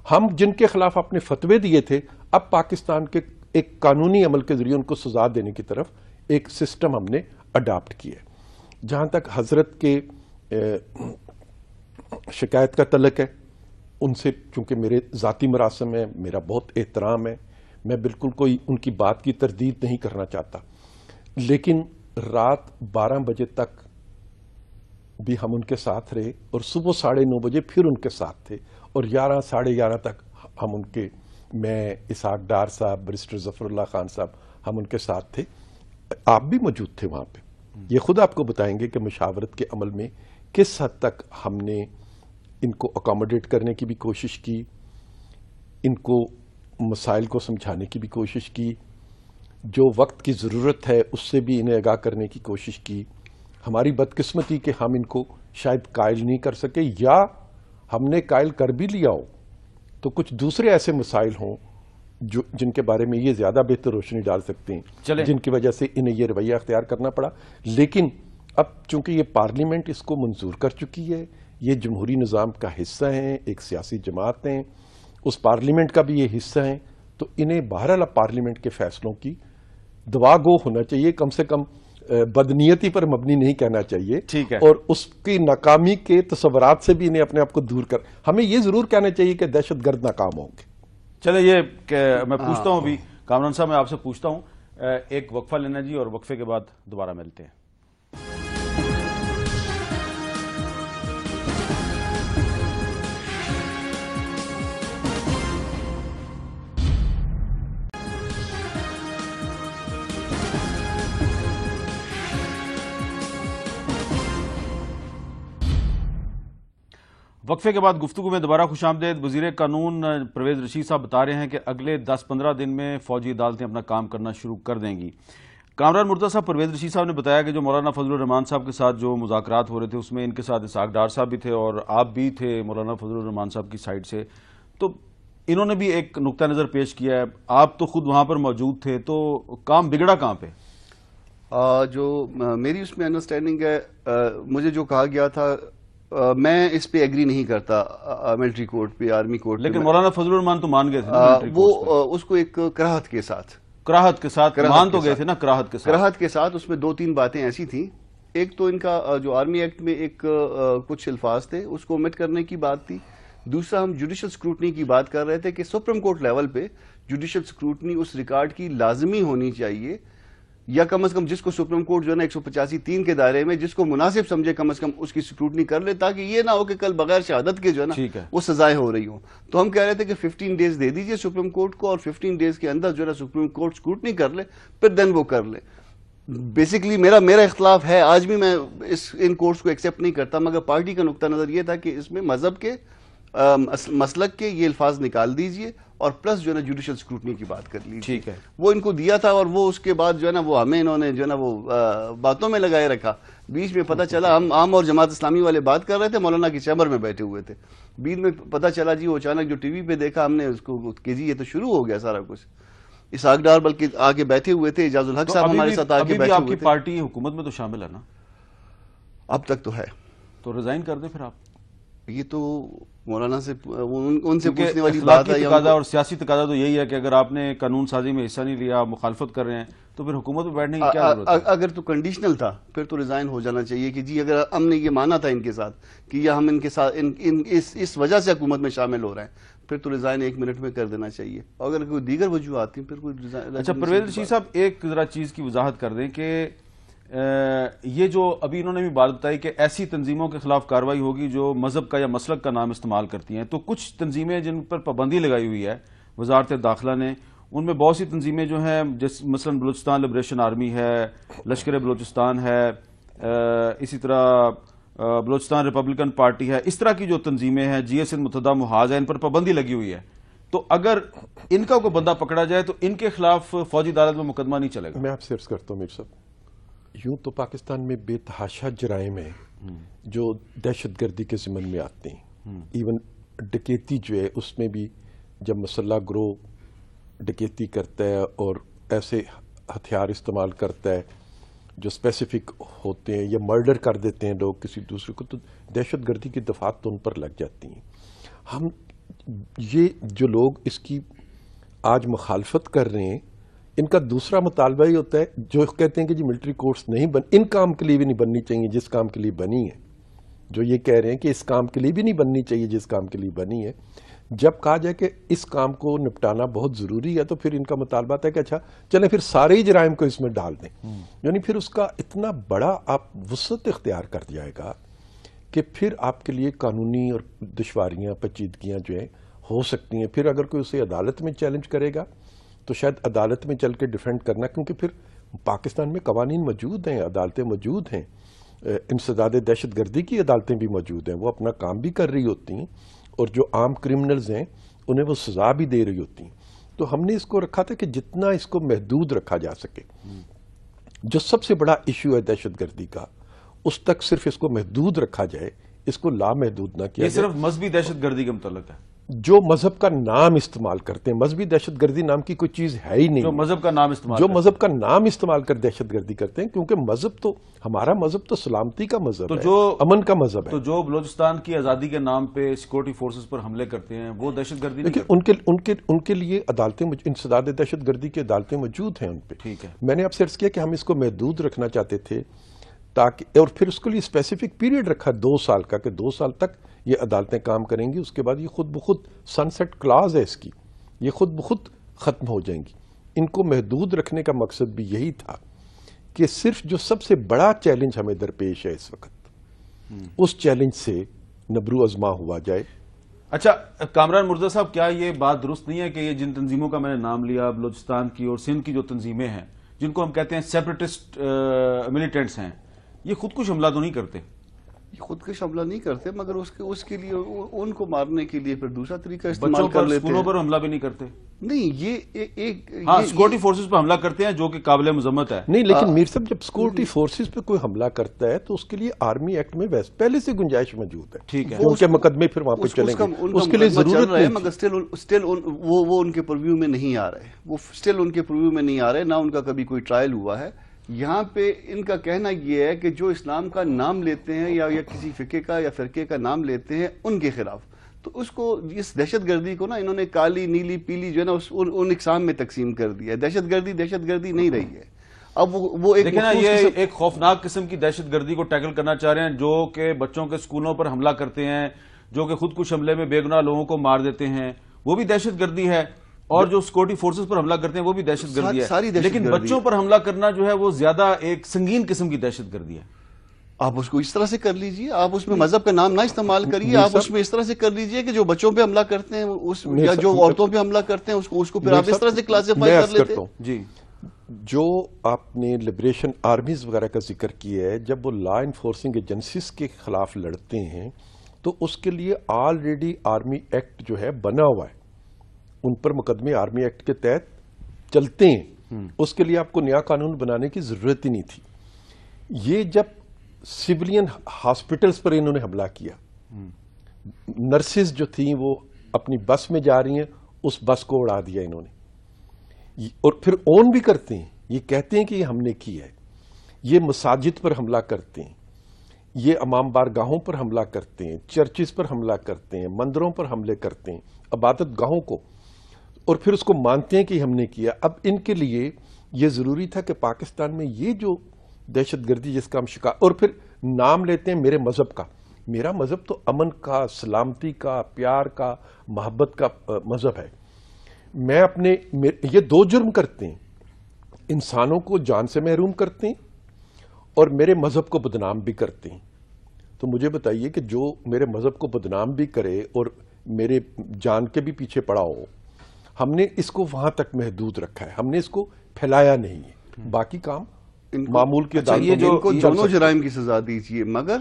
ہم جن کے خلاف آپ نے فتوے دیے تھے، اب پاکستان کے ایک قانونی عمل کے ذریعے ان کو سزا دینے کی طرف ایک سسٹم ہم نے اڈاپٹ کیا ہے. جہاں تک حضرت کے شکایت کا تعلق ہے، ان سے چونکہ میرے ذاتی مراسم ہیں، میرا بہت احترام ہے، میں بالکل کوئی ان کی بات کی تردید نہیں کرنا چاہتا، لیکن رات 12 بجے تک بھی ہم ان کے ساتھ رہے اور صبح 9:30 بجے پھر ان کے ساتھ تھے، اور 11 ساڑھے 11 تک ہم ان کے، میں، اسحاق ڈار صاحب، بیرسٹر ظفر اللہ خان صاحب، ہم ان کے ساتھ تھے. آپ بھی موجود تھے وہاں پہ. یہ خود آپ کو بتائیں گے کہ مشاورت کے عمل میں کس حد تک ہم نے ان کو اکاموڈیٹ کرنے کی بھی کوشش کی, ان کو مسائل کو سمجھانے کی بھی کوشش کی, جو وقت کی ضرورت ہے اس سے بھی انہیں آگاہ کرنے کی کوشش کی. ہماری بدقسمتی کہ ہم ان کو شاید قائل نہیں کر سکے, یا ہم نے قائل کر بھی لیا ہو تو کچھ دوسرے ایسے مسائل ہوں جن کے بارے میں یہ زیادہ بہتر روشنی ڈال سکتے ہیں, جن کی وجہ سے انہیں یہ رویہ اختیار کرنا پڑا. لیکن اب چونکہ یہ پارلیمنٹ اس کو منظور کر چکی ہے, یہ جمہوری نظام کا حصہ ہیں, ایک سیاسی جماعت ہیں, اس پارلیمنٹ کا بھی یہ حصہ ہیں, تو انہیں بہرحال پارلیمنٹ کے فیصلوں کی دعا گو ہونا چاہیے, کم سے کم بدنیتی پر مبنی نہیں کہنا چاہیے. ٹھیک ہے. اور اس کی ناکامی کے تصورات سے بھی انہیں اپنے آپ کو دور کر, ہمیں یہ ضرور کہنا چاہیے کہ دہشت گرد ناکام ہوں گے. چلے یہ کہ میں پوچھتا ہوں ابھی کامران صاحب, میں آپ سے پوچھتا ہوں, ایک وقفہ لینا جی, اور وقفے کے بعد دوبارہ ملتے ہیں. وقفے کے بعد گفتگو میں دوبارہ خوش آمدید. وزیر قانون پرویز رشید صاحب بتا رہے ہیں کہ اگلے 10-15 دن میں فوجی عدالتیں اپنا کام کرنا شروع کر دیں گی. کامران مرتضیٰ صاحب, پرویز رشید صاحب نے بتایا کہ جو مولانا فضل الرحمان صاحب کے ساتھ جو مذاکرات ہو رہے تھے اس میں ان کے ساتھ اسحاق ڈار صاحب بھی تھے اور آپ بھی تھے مولانا فضل الرحمان صاحب کی سائڈ سے, تو انہوں نے بھی ایک نقطہ نظر پیش کیا ہے. آپ تو خود وہاں پر موجود تھے, تو کام بگڑا کہاں پہ؟ جو میری اس میں انڈرسٹینڈنگ ہے, مجھے جو کہا گیا تھا میں اس پہ ایگری نہیں کرتا ملٹری کورٹ پہ, آرمی کورٹ پہ. لیکن مولانا فضل الرحمان تو مان گئے تھے وہ اس کو ایک کراہت کے ساتھ مان تو گئے تھے نا, کراہت کے ساتھ. اس میں 2-3 باتیں ایسی تھیں. ایک تو ان کا جو آرمی ایکٹ میں ایک کچھ الفاظ تھے اس کو omit کرنے کی بات تھی. دوسرا, ہم جوڈیشل سکروٹنی کی بات کر رہے تھے کہ سپریم کورٹ لیول پہ جوڈیشل سکروٹنی اس ریکارڈ کی لازمی ہونی چاہیے, یا کم از کم جس کو سپریم کورٹ جو ہے نا 185(3) کے دائرے میں جس کو مناسب سمجھے کم از کم اس کی سکروٹنی کر لے, تاکہ یہ نہ ہو کہ کل بغیر شہادت کے جو ہے نا وہ سزائیں ہو رہی ہوں. تو ہم کہہ رہے تھے کہ 15 ڈیز دے دیجئے سپریم کورٹ کو, اور 15 ڈیز کے اندر جو ہے نا سپریم کورٹ سکروٹنی کر لے, پھر دین وہ کر لے. بیسیکلی میرا اختلاف ہے, آج بھی میں ان کورٹس کو ایکسیپٹ نہیں کرتا, مگر پارٹی کا نقطہ نظر یہ تھا کہ اس میں مذہب کے مسلک کے یہ الفاظ نکال دیجئے, اور پلس جو ہے نا جوڈیشل سکروٹنی کی بات کر لیجیے. ٹھیک ہے. وہ ان کو دیا تھا, اور وہ اس کے بعد جو ہے نا وہ ہمیں انہوں نے جو ہے نا وہ باتوں میں لگائے رکھا. بیچ میں پتہ چلا ہم عام اور جماعت اسلامی والے بات کر رہے تھے, مولانا کی چیمبر میں بیٹھے ہوئے تھے. بیچ میں پتہ چلا جی, وہ اچانک جو ٹی وی پہ دیکھا ہم نے اس کو کہ جی یہ تو شروع ہو گیا سارا کچھ. اسحاق ڈار بلکہ آگے بیٹھے ہوئے تھے, اعجاز الحق صاحب ہمارے ساتھ آگے بیٹھے ہوئے تھے. آپ کی پارٹی حکومت میں تو شامل ہے نا؟ اب تک تو ہے. تو ریزائن کر دیں پھر آپ. یہ تو مولانا سے ان سے پوچھنے والی بات ہے. اور سیاسی تقاضا تو یہی ہے کہ اگر آپ نے قانون سازی میں حصہ نہیں لیا, مخالفت کر رہے ہیں, تو پھر حکومت میں بیٹھنے کی کیا ضرورت ہے؟ اگر تو کنڈیشنل تھا پھر تو ریزائن ہو جانا چاہیے کہ جی اگر ہم نے یہ مانا تھا ان کے ساتھ کہ یہ ہم ان کے ساتھ اس وجہ سے حکومت میں شامل ہو رہے ہیں, پھر تو ریزائن 1 منٹ میں کر دینا چاہیے. اگر کوئی دیگر وجوہات تھیں پھر کوئی ریزائن. اچھا پرویز رشید صاحب, ایک ذرا چیز کی وضاحت کر دیں کہ یہ جو ابھی انہوں نے بھی بات بتائی کہ ایسی تنظیموں کے خلاف کارروائی ہوگی جو مذہب کا یا مسلک کا نام استعمال کرتی ہیں, تو کچھ تنظیمیں جن پر پابندی لگائی ہوئی ہے وزارت داخلہ نے, ان میں بہت سی تنظیمیں جو ہیں مثلا بلوچستان لبریشن آرمی ہے, لشکر بلوچستان ہے, اسی طرح بلوچستان ریپبلکن پارٹی ہے, اس طرح کی جو تنظیمیں ہیں, جی ایس این متحدہ محاذ ہے, ان پر پابندی لگی ہوئی ہے. تو اگر ان کا کوئی بندہ پکڑا جائے تو ان کے خلاف فوجی عدالت میں مقدمہ نہیں چلے گا؟ میں آپ سے عرض کرتا ہوں میر صاحب, یوں تو پاکستان میں بے تحاشا جرائم ہیں جو دہشت گردی کے ضمن میں آتے ہیں. ایون ڈکیتی جو ہے اس میں بھی جب مسلح گروہ ڈکیتی کرتا ہے اور ایسے ہتھیار استعمال کرتا ہے جو اسپیسیفک ہوتے ہیں, یا مرڈر کر دیتے ہیں لوگ کسی دوسرے کو, تو دہشت گردی کی دفعات تو ان پر لگ جاتی ہیں. ہم یہ جو لوگ اس کی آج مخالفت کر رہے ہیں, ان کا دوسرا مطالبہ ہی ہوتا ہے, جو کہتے ہیں کہ جی ملٹری کورٹس نہیں ان کام کے لیے بھی نہیں بننی چاہیے جس کام کے لیے بنی ہے, جو یہ کہہ رہے ہیں کہ اس کام کے لیے بھی نہیں بننی چاہیے جس کام کے لیے بنی ہے. جب کہا جائے کہ اس کام کو نپٹانا بہت ضروری ہے, تو پھر ان کا مطالبہ ہے کہ اچھا چلیں پھر سارے ہی جرائم کو اس میں ڈال دیں. یعنی پھر اس کا اتنا بڑا آپ وسعت اختیار کر جائے گا کہ پھر آپ کے لیے قانونی اور دشواریاں پیچیدگیاں جو ہیں ہو سکتی ہیں. پھر اگر کوئی اسے عدالت میں چیلنج کرے گا تو شاید عدالت میں چل کے ڈیفینڈ کرنا، کیونکہ پھر پاکستان میں قوانین موجود ہیں، عدالتیں موجود ہیں، انسداد دہشت گردی کی عدالتیں بھی موجود ہیں، وہ اپنا کام بھی کر رہی ہوتی ہیں، اور جو عام کرمنلز ہیں انہیں وہ سزا بھی دے رہی ہوتی ہیں. تو ہم نے اس کو رکھا تھا کہ جتنا اس کو محدود رکھا جا سکے. جو سب سے بڑا ایشو ہے دہشت گردی کا، اس تک صرف اس کو محدود رکھا جائے، اس کو لامحدود نہ کیا یہ جائے. صرف مذہبی دہشت گردی کے متعلق ہے، جو مذہب کا نام استعمال کرتے ہیں، مذہبی دہشت گردی نام کی کوئی چیز ہے ہی نہیں. جو مذہب کا نام استعمال جو کرتے مذہب کا نام استعمال کر دہشت گردی کرتے ہیں، کیونکہ مذہب تو ہمارا مذہب تو سلامتی کا مذہب ہے، امن کا مذہب ہے. تو جو بلوچستان کی آزادی کے نام پہ سیکورٹی فورسز پر حملے کرتے ہیں وہ دہشت گردی نہیں لیکن کرتے؟ ان کے لیے عدالتیں، انسداد دہشت گردی کی عدالتیں موجود ہیں ان پہ. ٹھیک ہے. میں نے آپ سے عرض کیا کہ ہم اس کو محدود رکھنا چاہتے تھے، تاکہ، اور پھر اس کے لیے اسپیسیفک پیریڈ رکھا 2 سال کا، کہ 2 سال تک یہ عدالتیں کام کریں گی، اس کے بعد یہ خود بخود سن سیٹ کلاز ہے اس کی، یہ خود بخود ختم ہو جائیں گی. ان کو محدود رکھنے کا مقصد بھی یہی تھا کہ صرف جو سب سے بڑا چیلنج ہمیں درپیش ہے اس وقت، اس چیلنج سے نبرو ازما ہوا جائے. اچھا کامران مرزا صاحب، کیا یہ بات درست نہیں ہے کہ یہ جن تنظیموں کا میں نے نام لیا، بلوچستان کی اور سندھ کی جو تنظیمیں ہیں جن کو ہم کہتے ہیں سیپریٹسٹ ملیٹنٹس ہیں، یہ خود کش حملہ تو نہیں کرتے؟ یہ خود کش حملہ نہیں کرتے، مگر اس کے لیے ان کو مارنے کے لیے پھر دوسرا طریقہ استعمال بچوں کر پر، لیتے اسکولوں ہیں. پر حملہ بھی نہیں کرتے؟ نہیں، یہ ایک ہاں سیکورٹی فورسز پر حملہ کرتے ہیں جو کہ قابل مذمت ہے. نہیں، لیکن میر صاحب جب سیکورٹی فورسز پہ کوئی حملہ کرتا ہے تو اس کے لیے آرمی ایکٹ میں پہلے سے گنجائش موجود ہے. ٹھیک ہے. ان کے مقدمے پھر وہاں پہ چلیں گے، اس کے لیے ضرورت نہیں. مگر اسٹل وہ ان کے پرویو میں نہیں آ رہے، وہ اسٹل ان کے پرویو میں نہیں آ رہے، نہ ان کا کبھی کوئی ٹرائل ہوا ہے. یہاں پہ ان کا کہنا یہ ہے کہ جو اسلام کا نام لیتے ہیں یا کسی فقہ کا یا فرقے کا نام لیتے ہیں ان کے خلاف، تو اس کو، اس دہشت گردی کو نا انہوں نے کالی، نیلی، پیلی جو ہے نا ان اقسام میں تقسیم کر دیا ہے. دہشت گردی نہیں رہی ہے. اب وہ ایک لیکن یہ ایک خوفناک قسم کی دہشت گردی کو ٹیکل کرنا چاہ رہے ہیں، جو کہ بچوں کے اسکولوں پر حملہ کرتے ہیں، جو کہ خود کش حملے میں بے گناہ لوگوں کو مار دیتے ہیں، وہ بھی دہشت گردی ہے. اور جو سیکورٹی فورسز پر حملہ کرتے ہیں وہ بھی دہشت گردی ہے. لیکن بچوں پر حملہ کرنا جو ہے وہ زیادہ ایک سنگین قسم کی دہشت گردی ہے. آپ اس کو اس طرح سے کر لیجئے، آپ اس میں مذہب کا نام نہ استعمال کریے، آپ اس میں اس طرح سے کر لیجئے کہ جو بچوں پہ حملہ کرتے ہیں یا جو عورتوں پہ حملہ کرتے ہیں اس کو پھر آپ اس طرح سے کلاسیفائی کر لیتے ہیں. جی، جو آپ نے لبریشن آرمیز وغیرہ کا ذکر کیا ہے، جب وہ لا انفورسنگ ایجنسیز کے خلاف لڑتے ہیں تو اس کے لیے آلریڈی آرمی ایکٹ جو ہے بنا ہوا ہے، ان پر مقدمے آرمی ایکٹ کے تحت چلتے ہیں. اس کے لیے آپ کو نیا قانون بنانے کی ضرورت ہی نہیں تھی. یہ جب سیولین ہاسپٹلز پر انہوں نے حملہ کیا، نرسز جو تھیں وہ اپنی بس میں جا رہی ہیں، اس بس کو اڑا دیا انہوں نے، اور پھر اون بھی کرتے ہیں، یہ کہتے ہیں کہ یہ ہم نے کیا ہے. یہ مساجد پر حملہ کرتے ہیں، یہ امام بارگاہوں پر حملہ کرتے ہیں، چرچز پر حملہ کرتے ہیں، مندروں پر حملے کرتے ہیں، عبادت گاہوں کو، اور پھر اس کو مانتے ہیں کہ ہم نے کیا. اب ان کے لیے یہ ضروری تھا کہ پاکستان میں یہ جو دہشت گردی جس کا ہم شکار، اور پھر نام لیتے ہیں میرے مذہب کا. میرا مذہب تو امن کا، سلامتی کا، پیار کا، محبت کا مذہب ہے. میں یہ 2 جرم کرتے ہیں، انسانوں کو جان سے محروم کرتے ہیں اور میرے مذہب کو بدنام بھی کرتے ہیں. تو مجھے بتائیے کہ جو میرے مذہب کو بدنام بھی کرے اور میرے جان کے بھی پیچھے پڑا ہو، ہم نے اس کو وہاں تک محدود رکھا ہے، ہم نے اس کو پھیلایا نہیں ہے. باقی کام معمول کے ان کو دونوں جرائم کی سزا دیجیے، مگر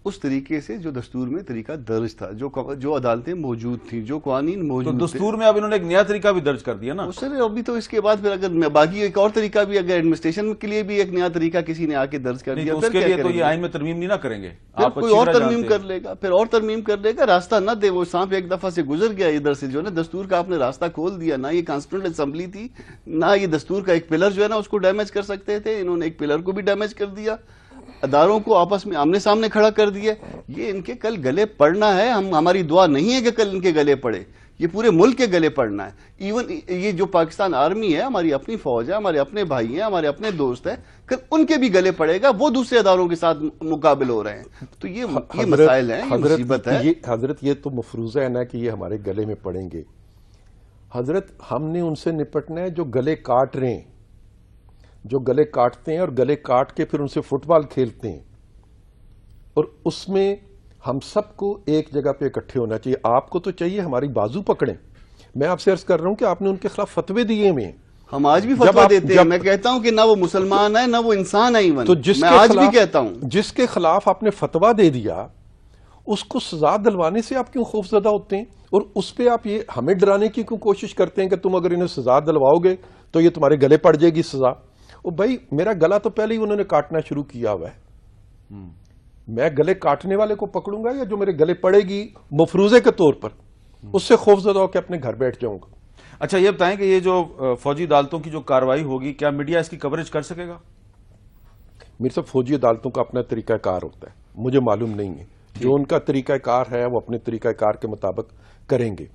اس طریقے سے جو دستور میں طریقہ درج تھا، جو عدالتیں موجود تھیں، جو قوانین موجود تو دستور میں اب انہوں نے ایک نیا طریقہ بھی درج کر دیا نا. اس سے ابھی تو اس کے بعد پھر اگر باقی ایک اور طریقہ بھی، اگر ایڈمنسٹریشن کے لیے بھی ایک نیا طریقہ کسی نے آ کے درج کر دیا، اس کے لیے تو یہ آئین میں ترمیم نہیں نہ کریں گے، آپ کوئی اور ترمیم کر لے گا، پھر اور ترمیم کر لے گا. راستہ نہ دے، وہ سانپ ایک دفعہ سے گزر گیا ادھر سے، جو ہے نا دستور کا آپ نے راستہ کھول دیا. نہ یہ کانسٹیٹیوشنل اسمبلی تھی، نہ یہ دستور کا ایک پلر جو ہے نا اس کو ڈیمیج کر سکتے تھے. انہوں نے ایک پلر کو بھی ڈیمیج کر دیا، اداروں کو آپس میں آمنے سامنے کھڑا کر دیا. یہ ان کے کل گلے پڑنا ہے. ہماری دعا نہیں ہے کہ کل ان کے گلے پڑے، یہ پورے ملک کے گلے پڑنا ہے. ایون یہ جو پاکستان آرمی ہے، ہماری اپنی فوج ہے، ہمارے اپنے بھائی ہیں، ہمارے اپنے دوست ہیں، کل ان کے بھی گلے پڑے گا. وہ دوسرے اداروں کے ساتھ مقابل ہو رہے ہیں. تو یہ مسائل ہیں، یہ مصیبت ہے. حضرت یہ تو مفروضہ ہے نا کہ یہ ہمارے گلے میں پڑیں گے. حضرت ہم نے ان سے نپٹنا ہے جو گلے کاٹ رہے ہیں، جو گلے کاٹتے ہیں اور گلے کاٹ کے پھر ان سے فٹ بال کھیلتے ہیں. اور اس میں ہم سب کو ایک جگہ پہ اکٹھے ہونا چاہیے. آپ کو تو چاہیے ہماری بازو پکڑیں. میں آپ سے عرض کر رہا ہوں کہ آپ نے ان کے خلاف فتوے دیے ہوئے ہیں. ہم آج بھی فتویٰ دیتے ہیں. میں کہتا ہوں کہ نہ وہ مسلمان ہے نہ وہ انسان ہے ایون. تو میں آج بھی کہتا ہوں جس کے خلاف آپ نے فتویٰ دے دیا اس کو سزا دلوانے سے آپ کیوں خوف زدہ ہوتے ہیں؟ اور اس پہ آپ یہ ہمیں ڈرانے کی کیوں کوشش کرتے ہیں کہ تم اگر انہیں سزا دلواؤ گے تو یہ تمہارے گلے پڑ جائے گی سزا. او بھائی میرا گلا تو پہلے ہی انہوں نے کاٹنا شروع کیا ہوا ہے. میں گلے کاٹنے والے کو پکڑوں گا یا جو میرے گلے پڑے گی مفروضے کے طور پر اس سے خوف زدہ ہو کے اپنے گھر بیٹھ جاؤں گا. اچھا یہ بتائیں کہ یہ جو فوجی عدالتوں کی جو کارروائی ہوگی کیا میڈیا اس کی کوریج کر سکے گا؟ میرے صاحب فوجی عدالتوں کا اپنا طریقہ کار ہوتا ہے, مجھے معلوم نہیں ہے. جو ان کا طریقہ کار ہے وہ اپنے طریقہ کار کے مطابق کریں گے.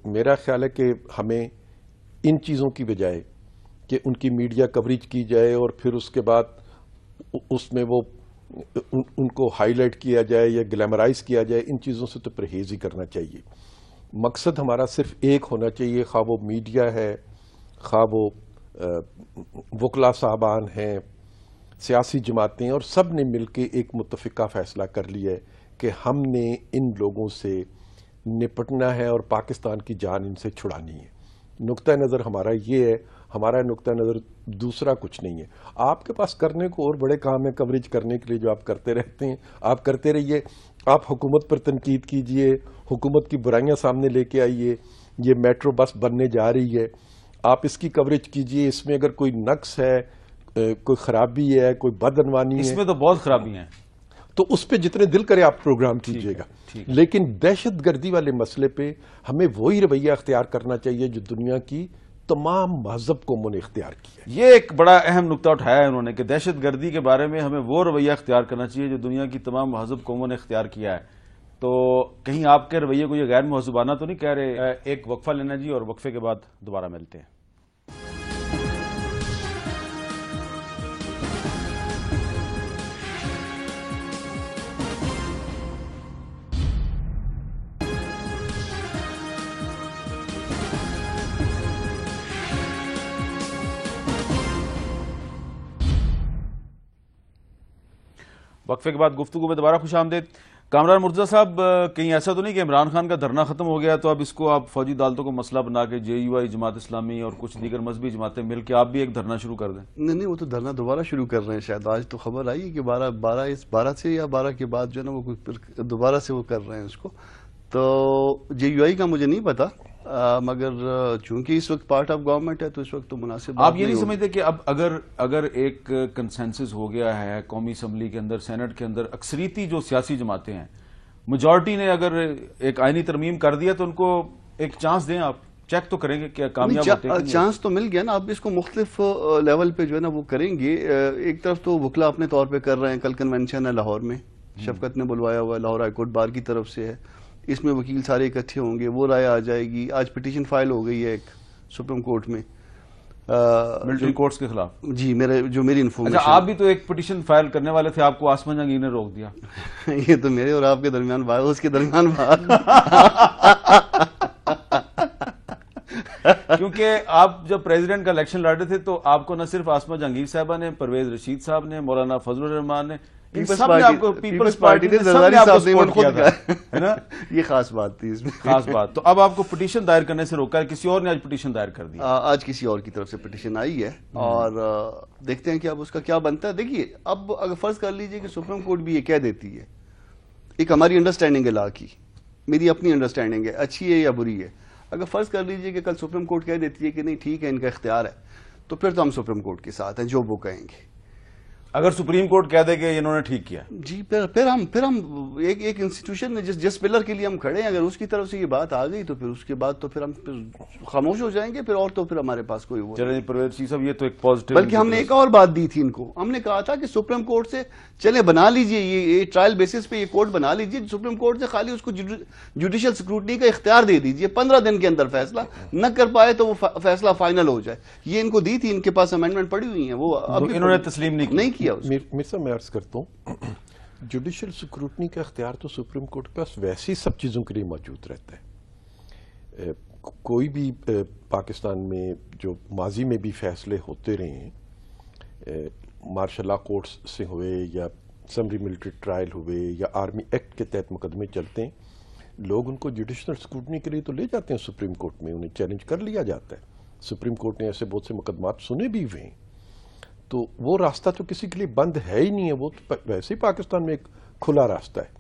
میرا خیال ہے کہ ہمیں ان چیزوں کی بجائے کہ ان کی میڈیا کوریج کی جائے اور پھر اس کے بعد اس میں وہ ان کو ہائی لائٹ کیا جائے یا گلیمرائز کیا جائے, ان چیزوں سے تو پرہیز ہی کرنا چاہیے. مقصد ہمارا صرف ایک ہونا چاہیے, خواہ وہ میڈیا ہے, خواہ وہ وکلا صاحبان ہیں, سیاسی جماعتیں, اور سب نے مل کے ایک متفقہ فیصلہ کر لیا ہے کہ ہم نے ان لوگوں سے نپٹنا ہے اور پاکستان کی جان ان سے چھڑانی ہے. نقطہ نظر ہمارا یہ ہے, ہمارا نقطہ نظر دوسرا کچھ نہیں ہے. آپ کے پاس کرنے کو اور بڑے کام ہیں کوریج کرنے کے لیے جو آپ کرتے رہتے ہیں, آپ کرتے رہیے. آپ حکومت پر تنقید کیجئے, حکومت کی برائیاں سامنے لے کے آئیے. یہ میٹرو بس بننے جا رہی ہے, آپ اس کی کوریج کیجئے. اس میں اگر کوئی نقص ہے, کوئی خرابی ہے, کوئی بدعنوانی ہے, اس میں تو بہت خرابیاں ہیں, تو اس پہ جتنے دل کرے آپ پروگرام کیجئے گا. لیکن دہشت گردی والے مسئلے پہ ہمیں وہی رویہ اختیار کرنا چاہیے جو دنیا کی تمام مہذب قوموں نے اختیار کیا. یہ ایک بڑا اہم نقطہ اٹھایا ہے انہوں نے کہ دہشت گردی کے بارے میں ہمیں وہ رویہ اختیار کرنا چاہیے جو دنیا کی تمام مہذب قوموں نے اختیار کیا ہے. تو کہیں آپ کے رویے کو یہ غیر مہذبانہ تو نہیں کہہ رہے؟ ایک وقفہ لینا جی, اور وقفے کے بعد دوبارہ ملتے ہیں. وقفے کے بعد گفتگو میں دوبارہ خوش آمدید. کامران مرتضیٰ صاحب, کہیں ایسا تو نہیں کہ عمران خان کا دھرنا ختم ہو گیا تو اب اس کو آپ فوجی عدالتوں کو مسئلہ بنا کے JUI, جماعت اسلامی اور کچھ دیگر مذہبی جماعتیں مل کے آپ بھی ایک دھرنا شروع کر دیں؟ نہیں, وہ تو دھرنا دوبارہ شروع کر رہے ہیں. شاید آج تو خبر آئی کہ 12 سے یا 12 کے بعد جو ہے نا وہ دوبارہ سے وہ کر رہے ہیں اس کو. تو JUI کا مجھے نہیں پتا, مگر چونکہ اس وقت پارٹ آف گورنمنٹ ہے تو اس وقت تو مناسب. آپ یہ نہیں سمجھتے کہ اب اگر ایک کنسنسس ہو گیا ہے قومی اسمبلی کے اندر, سینٹ کے اندر, اکثریتی جو سیاسی جماعتیں ہیں, میجورٹی نے اگر ایک آئینی ترمیم کر دیا تو ان کو ایک چانس دیں, آپ چیک تو کریں گے کیا کامیاب ہوتے ہیں؟ چانس تو مل گیا نا. اب اس کو مختلف لیول پہ جو ہے نا وہ کریں گے. ایک طرف تو وکلا اپنے طور پہ کر رہے ہیں, کل کنونشن ہے لاہور میں, شفقت نے بلوایا ہوا ہے, لاہور ہائی کورٹ بار کی طرف سے ہے. اس میں وکیل سارے اکٹھے ہوں گے, وہ رائے آ جائے گی. آج پٹیشن فائل ہو گئی ہے ایک سپریم کورٹ میں ملٹری کورٹس کے خلاف. جی, میری انفارمیشن. اچھا, آپ بھی تو ایک پٹیشن فائل کرنے والے تھے, آپ کو آسمان جہانگیر نے روک دیا. یہ تو میرے اور آپ کے درمیان بات, اس کے درمیان بات. کیونکہ آپ جب پریزیڈنٹ کا الیکشن لڑ رہے تھے تو آپ کو نہ صرف آسما جہانگیر صاحبہ نے, پرویز رشید صاحب نے, مولانا فضل الرحمان نے, پیپلز پارٹی نے زرداری صاحب نے سپورٹ کیا تھا, ہے نا. یہ خاص بات تھی اس میں, خاص بات. تو اب آپ کو پٹیشن دائر کرنے سے روکا ہے, کسی اور نے آج پٹیشن دائر کر دی. آج کسی اور کی طرف سے پٹیشن آئی ہے اور دیکھتے ہیں کہ اب اس کا کیا بنتا ہے. دیکھیے, اب اگر فرض کر لیجئے کہ سپریم کورٹ بھی یہ کہہ دیتی ہے, ایک ہماری انڈرسٹینڈنگ ہے لا کی, میری اپنی انڈرسٹینڈنگ ہے, اچھی ہے یا بری ہے. اگر فرض کر لیجئے کہ کل سپریم کورٹ کہہ دیتی ہے کہ نہیں ٹھیک ہے, ان کا اختیار ہے, تو پھر تو ہم سپریم کورٹ کے ساتھ ہیں جو وہ کہیں گے. اگر سپریم کورٹ کہہ دے کہ انہوں نے ٹھیک کیا, جی, پھر ہم ایک انسٹیٹیوشن میں جس پلر کے لیے ہم کھڑے ہیں, اگر اس کی طرف سے یہ بات آ گئی تو پھر اس کے بعد تو پھر ہم خاموش ہو جائیں گے. پھر اور تو پھر ہمارے پاس کوئی وہ چلیں پرویز رشید صاحب, یہ تو ایک پازیٹیو. بلکہ ہم نے ایک اور بات دی تھی ان کو, ہم نے کہا تھا کہ سپریم کورٹ سے چلے بنا لیجئے, یہ ٹرائل بیسس پہ یہ کورٹ بنا لیجئے. سپریم کورٹ سے خالی اس کو جوڈیشل سکروٹنی کا اختیار دے دیجئے, 15 دن کے اندر فیصلہ نہ کر پائے تو وہ فیصلہ فائنل ہو جائے. یہ ان کو دی تھی, ان کے پاس امینڈمنٹ پڑی ہوئی ہیں, وہ انہوں نے تسلیم نہیں کیا. میں عرض کرتا ہوں, جوڈیشل سکروٹنی کا اختیار تو سپریم کورٹ کے پاس ویسی سب چیزوں کے لیے موجود رہتا ہے. کوئی بھی پاکستان میں جو ماضی میں بھی فیصلے ہوتے رہے ہیں, مارشل لا کورٹس سے ہوئے یا سمری ملٹری ٹرائل ہوئے یا آرمی ایکٹ کے تحت مقدمے چلتے ہیں, لوگ ان کو جوڈیشنل اسکروٹنی کے لیے تو لے جاتے ہیں سپریم کورٹ میں, انہیں چیلنج کر لیا جاتا ہے. سپریم کورٹ نے ایسے بہت سے مقدمات سنے بھی ہوئے ہیں. تو وہ راستہ تو کسی کے لیے بند ہے ہی نہیں ہے, وہ تو ویسے ہی پاکستان میں ایک کھلا راستہ ہے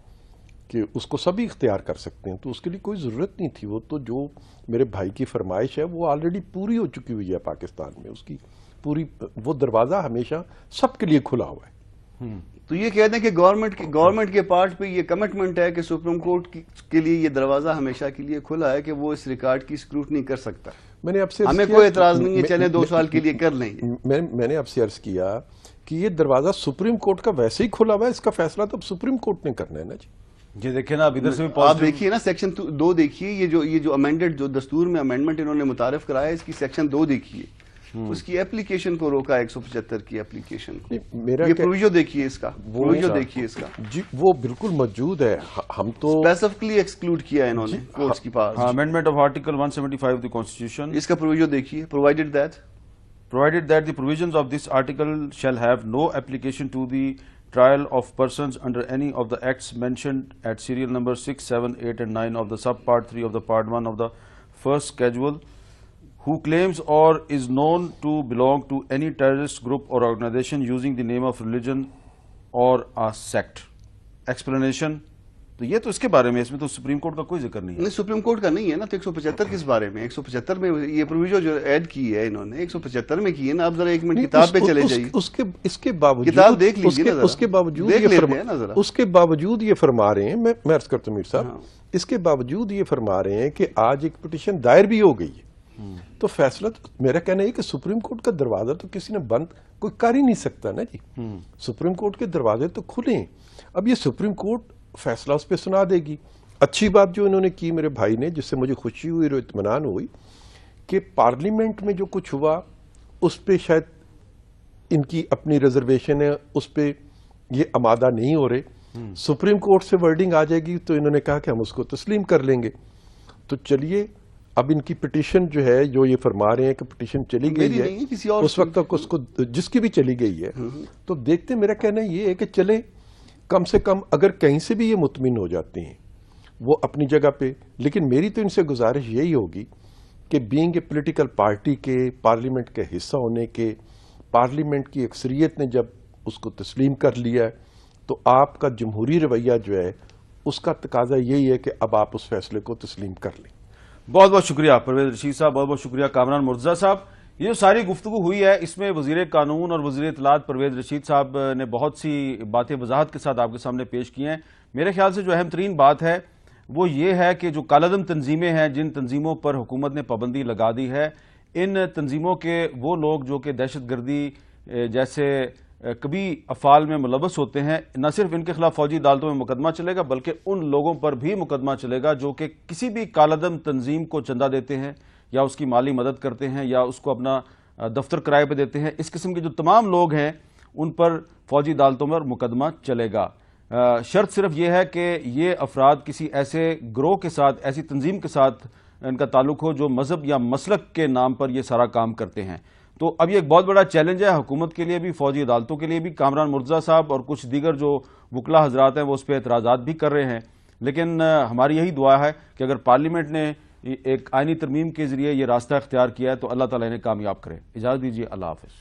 کہ اس کو سبھی اختیار کر سکتے ہیں. تو اس کے لیے کوئی ضرورت نہیں تھی. وہ تو جو میرے بھائی کی فرمائش ہے وہ آلریڈی پوری ہو چکی ہوئی ہے پاکستان میں. اس کی پوری وہ دروازہ ہمیشہ سب کے لیے کھلا ہوا ہے. تو یہ کہتے ہیں کہ گورنمنٹ کے پارٹ پہ یہ کمٹمنٹ ہے کہ سپریم کورٹ کے لیے یہ دروازہ ہمیشہ کے لیے کھلا ہے کہ وہ اس ریکارڈ کی اسکروٹنی کر سکتا ہے. میں نے آپ سے ہمیں کوئی اعتراض نہیں ہے, چلے 2 سال کے لیے کر لیں گے. میں نے آپ سے عرض کیا کہ یہ دروازہ سپریم کورٹ کا ویسے ہی کھلا ہوا ہے, اس کا فیصلہ تو سپریم کورٹ نے کرنا ہے نا جی. جی دیکھیں نا, اب ادھر سے بھی آپ دیکھیے نا سیکشن 2 دیکھیے, یہ جو امینڈڈ جو دستور میں امینڈمنٹ انہوں نے متعارف کرایا, اس کی سیکشن 2 دیکھیے, اس کی اپلیکیشن کو روکا 175 کی اپلیکیشن کو. یہ پروویژن دیکھیے اس کا, پروویژن دیکھیے اس کا جی, وہ بالکل موجود ہے. ہم تو اسپیسیفکلی ایکسکلوڈ کیا ہے انہوں نے کورٹس کی power. Amendment of article 175 of the constitution, اس کا پروویژن دیکھیے. provided that the provisions of this article shall have no application to the trial of persons under any of the acts mentioned at serial number 6, 7, 8 and 9 of the subpart 3 of the part 1 of the first schedule, who claims or is known to belong to any terrorist group or organization using the name of religion or a sect. Explanation. تو یہ تو اس کے بارے میں, اس میں تو supreme court کا کوئی ذکر نہیں ہے. نہیں, سپریم کورٹ کا نہیں ہے نا. تو 175 کس بارے میں, 175 میں یہ پروویژن جو ایڈ کی ہے انہوں نے 175 میں کی ہے نا. اب ذرا ایک منٹ کتاب پہ چلے جائیے, اس کے باوجود کتاب دیکھ لیجیے نا, اس کے باوجود یہ فرما رہے ہیں, میں عرض کرتا ہوں میر صاحب, اس کے باوجود یہ فرما رہے ہیں کہ آج ایک پٹیشن دائر بھی ہو گئی ہے. تو فیصلہ میرا کہنا ہے کہ سپریم کورٹ کا دروازہ تو کسی نے بند کوئی کر ہی نہیں سکتا نا جی. سپریم کورٹ کے دروازے تو کھلے ہیں. اب یہ سپریم کورٹ فیصلہ اس پہ سنا دے گی. اچھی بات جو انہوں نے کی میرے بھائی نے, جس سے مجھے خوشی ہوئی اور اطمینان ہوئی, کہ پارلیمنٹ میں جو کچھ ہوا اس پہ شاید ان کی اپنی ریزرویشن ہے, اس پہ یہ آمادہ نہیں ہو رہے. سپریم کورٹ سے ورڈنگ آ جائے گی تو انہوں نے کہا کہ ہم اس کو تسلیم کر لیں گے. تو چلیے, اب ان کی پٹیشن جو ہے, جو یہ فرما رہے ہیں کہ پٹیشن چلی گئی ہے, اس وقت تک اس کو جس کی بھی چلی گئی ہے, تو دیکھتے میرا کہنا یہ ہے کہ چلے کم سے کم اگر کہیں سے بھی یہ مطمئن ہو جاتے ہیں وہ اپنی جگہ پہ. لیکن میری تو ان سے گزارش یہی ہوگی کہ بینگ اے پولیٹیکل پارٹی کے پارلیمنٹ کے حصہ ہونے کے, پارلیمنٹ کی اکثریت نے جب اس کو تسلیم کر لیا ہے, تو آپ کا جمہوری رویہ جو ہے اس کا تقاضا یہی ہے کہ اب آپ اس فیصلے کو تسلیم کر لیں. بہت بہت شکریہ پرویز رشید صاحب, بہت بہت شکریہ کامران مرتضیٰ صاحب. یہ جو ساری گفتگو ہوئی ہے اس میں وزیر قانون اور وزیر اطلاعات پرویز رشید صاحب نے بہت سی باتیں وضاحت کے ساتھ آپ کے سامنے پیش کی ہیں. میرے خیال سے جو اہم ترین بات ہے وہ یہ ہے کہ جو کالعدم تنظیمیں ہیں, جن تنظیموں پر حکومت نے پابندی لگا دی ہے, ان تنظیموں کے وہ لوگ جو کہ دہشت گردی جیسے کبھی افعال میں ملوث ہوتے ہیں, نہ صرف ان کے خلاف فوجی عدالتوں میں مقدمہ چلے گا بلکہ ان لوگوں پر بھی مقدمہ چلے گا جو کہ کسی بھی کالعدم تنظیم کو چندہ دیتے ہیں یا اس کی مالی مدد کرتے ہیں یا اس کو اپنا دفتر کرائے پہ دیتے ہیں. اس قسم کے جو تمام لوگ ہیں ان پر فوجی عدالتوں میں مقدمہ چلے گا. شرط صرف یہ ہے کہ یہ افراد کسی ایسے گروہ کے ساتھ, ایسی تنظیم کے ساتھ ان کا تعلق ہو جو مذہب یا مسلک کے نام پر یہ سارا کام کرتے ہیں. تو اب یہ ایک بہت بڑا چیلنج ہے حکومت کے لیے بھی, فوجی عدالتوں کے لیے بھی. کامران مرتضیٰ صاحب اور کچھ دیگر جو وکلا حضرات ہیں وہ اس پہ اعتراضات بھی کر رہے ہیں, لیکن ہماری یہی دعا ہے کہ اگر پارلیمنٹ نے ایک آئینی ترمیم کے ذریعے یہ راستہ اختیار کیا ہے تو اللہ تعالیٰ انہیں کامیاب کرے. اجازت دیجیے, اللہ حافظ.